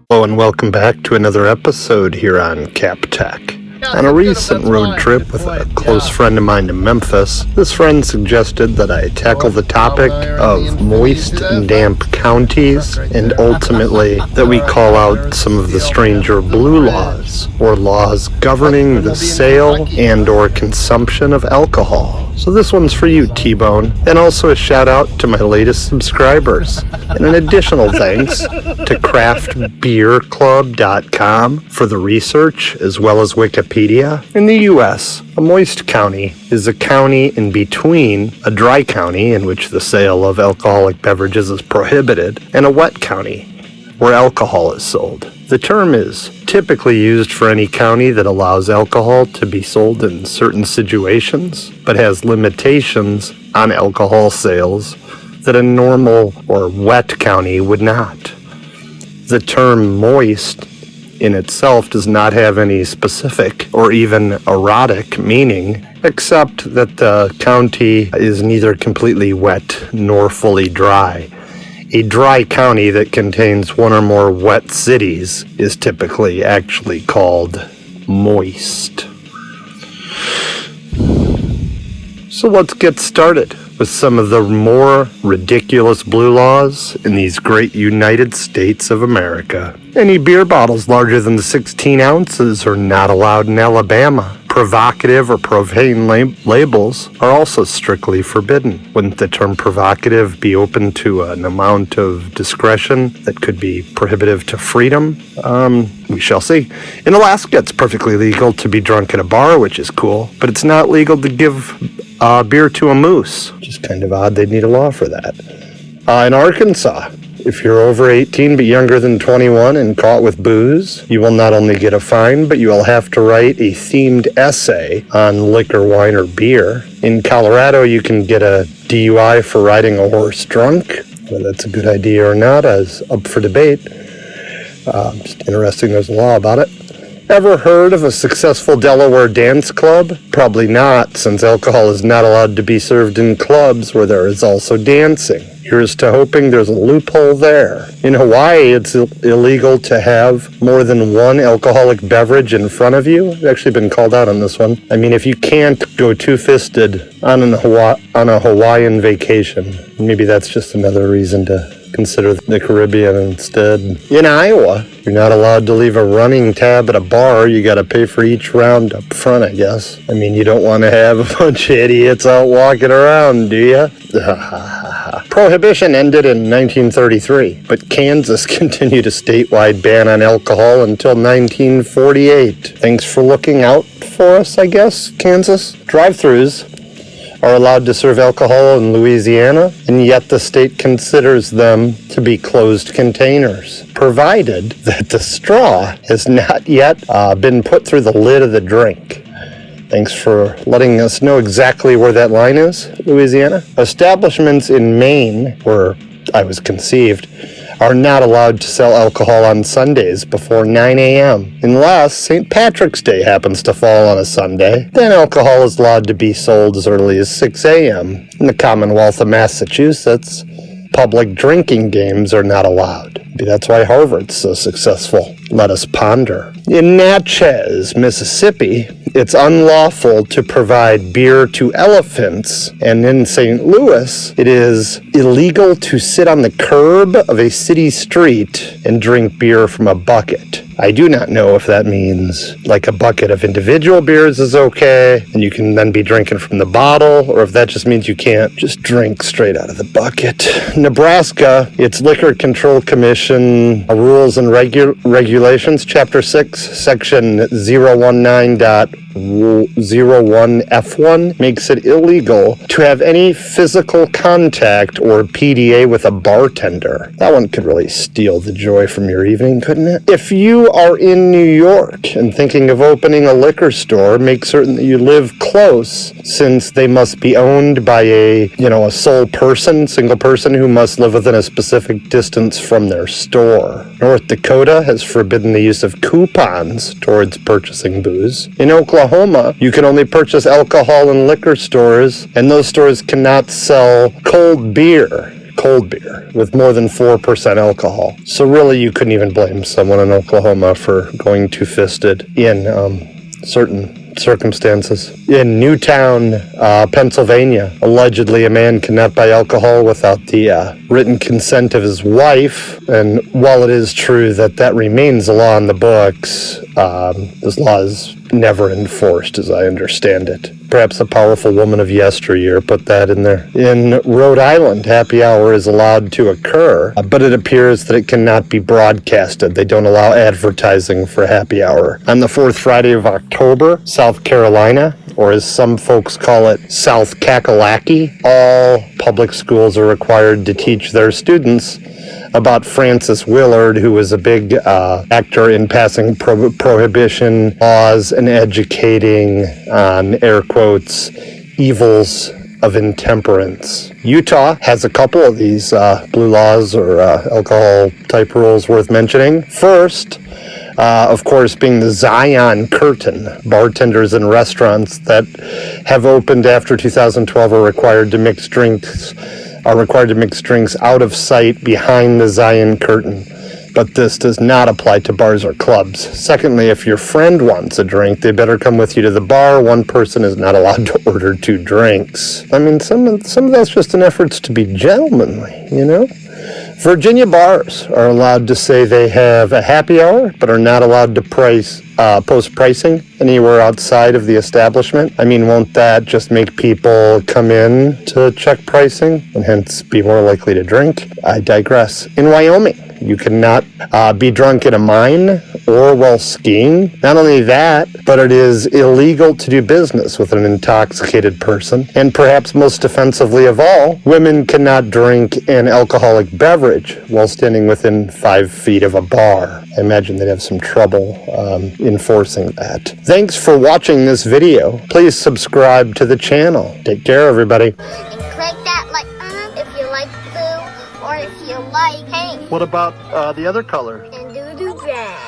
Hello and welcome back to another episode here on Cap Tech. On a recent road trip with a close friend of mine to Memphis, this friend suggested that I tackle the topic of moist and damp counties, and ultimately that we call out some of the stranger blue laws, or laws governing the sale and or consumption of alcohol. So this one's for you, T-Bone, and also a shout out to my latest subscribers. And an additional thanks to craftbeerclub.com for the research, as well as Wikipedia. In the U.S., a moist county is a county in between a dry county in which the sale of alcoholic beverages is prohibited and a wet county where alcohol is sold. The term is typically used for any county that allows alcohol to be sold in certain situations, but has limitations on alcohol sales that a normal or wet county would not. The term moist in itself does not have any specific or even erotic meaning, except that the county is neither completely wet nor fully dry. A dry county that contains one or more wet cities is typically actually called moist. So let's get started with some of the more ridiculous blue laws in these great United States of America. Any beer bottles larger than 16 ounces are not allowed in Alabama. Provocative or profane labels are also strictly forbidden. Wouldn't the term provocative be open to an amount of discretion that could be prohibitive to freedom? We shall see. In Alaska, it's perfectly legal to be drunk at a bar, which is cool, but it's not legal to give beer to a moose, which is kind of odd. They'd need a law for that. In Arkansas, if you're over 18 but younger than 21 and caught with booze, you will not only get a fine, but you will have to write a themed essay on liquor, wine, or beer. In Colorado, you can get a DUI for riding a horse drunk. Whether that's a good idea or not is up for debate. Just interesting there's a law about it. Ever heard of a successful Delaware dance club? Probably not, since alcohol is not allowed to be served in clubs where there is also dancing. Here's to hoping there's a loophole there. In Hawaii, it's illegal to have more than one alcoholic beverage in front of you. I've actually been called out on this one. I mean, if you can't go two-fisted on a Hawaiian vacation, maybe that's just another reason to consider the Caribbean instead. In Iowa, you're not allowed to leave a running tab at a bar. You got to pay for each round up front, I guess. I mean, you don't want to have a bunch of idiots out walking around, do you? Prohibition ended in 1933, but Kansas continued a statewide ban on alcohol until 1948. Thanks for looking out for us, I guess, Kansas. Drive-thrus are allowed to serve alcohol in Louisiana, and yet the state considers them to be closed containers, provided that the straw has not yet been put through the lid of the drink. Thanks for letting us know exactly where that line is, Louisiana. Establishments in Maine, where I was conceived, are not allowed to sell alcohol on Sundays before 9 a.m. unless St. Patrick's Day happens to fall on a Sunday. Then alcohol is allowed to be sold as early as 6 a.m. In the Commonwealth of Massachusetts, public drinking games are not allowed. Maybe that's why Harvard's so successful. Let us ponder. In Natchez, Mississippi, it's unlawful to provide beer to elephants, and in St. Louis, it is illegal to sit on the curb of a city street and drink beer from a bucket. I do not know if that means like a bucket of individual beers is okay, and you can then be drinking from the bottle, or if that just means you can't just drink straight out of the bucket. Nebraska, its Liquor Control Commission Rules and Regulations, Chapter 6, Section 019.01F1 makes it illegal to have any physical contact or PDA with a bartender. That one could really steal the joy from your evening, couldn't it? If you are in New York and thinking of opening a liquor store, make certain that you live close, since they must be owned by a single person who must live within a specific distance from their store. North Dakota has forbidden the use of coupons towards purchasing booze. In Oklahoma, you can only purchase alcohol in liquor stores, and those stores cannot sell cold beer. cold beer with more than 4% alcohol. So really, you couldn't even blame someone in Oklahoma for going two-fisted in certain circumstances. In Newtown, Pennsylvania, allegedly a man cannot buy alcohol without the written consent of his wife. And while it is true that that remains a law in the books, this law is never enforced, as I understand it. Perhaps a powerful woman of yesteryear put that in there. In Rhode Island, happy hour is allowed to occur, but it appears that it cannot be broadcasted. They don't allow advertising for happy hour. On the fourth Friday of October, South Carolina, or as some folks call it, South Kakalaki, all public schools are required to teach their students about Francis Willard, who was a big actor in passing prohibition laws and educating on, air quotes, evils of intemperance. Utah has a couple of these blue laws or alcohol type rules worth mentioning. First, of course, being the Zion Curtain. Bartenders in restaurants that have opened after 2012 are required to mix drinks out of sight behind the Zion Curtain. But this does not apply to bars or clubs. Secondly, if your friend wants a drink, they better come with you to the bar. One person is not allowed to order 2 drinks. I mean, some of that's just an effort to be gentlemanly, you know? Virginia bars are allowed to say they have a happy hour, but are not allowed to post pricing anywhere outside of the establishment. I mean, won't that just make people come in to check pricing and hence be more likely to drink? I digress. In Wyoming, you cannot be drunk in a mine or while skiing. Not only that, but it is illegal to do business with an intoxicated person. And perhaps most offensively of all, women cannot drink an alcoholic beverage while standing within 5 feet of a bar. I imagine they'd have some trouble enforcing that. Thanks for watching this video. Please subscribe to the channel. Take care, everybody. And click that like if you like blue or if you like pink. What about the other color? And do that.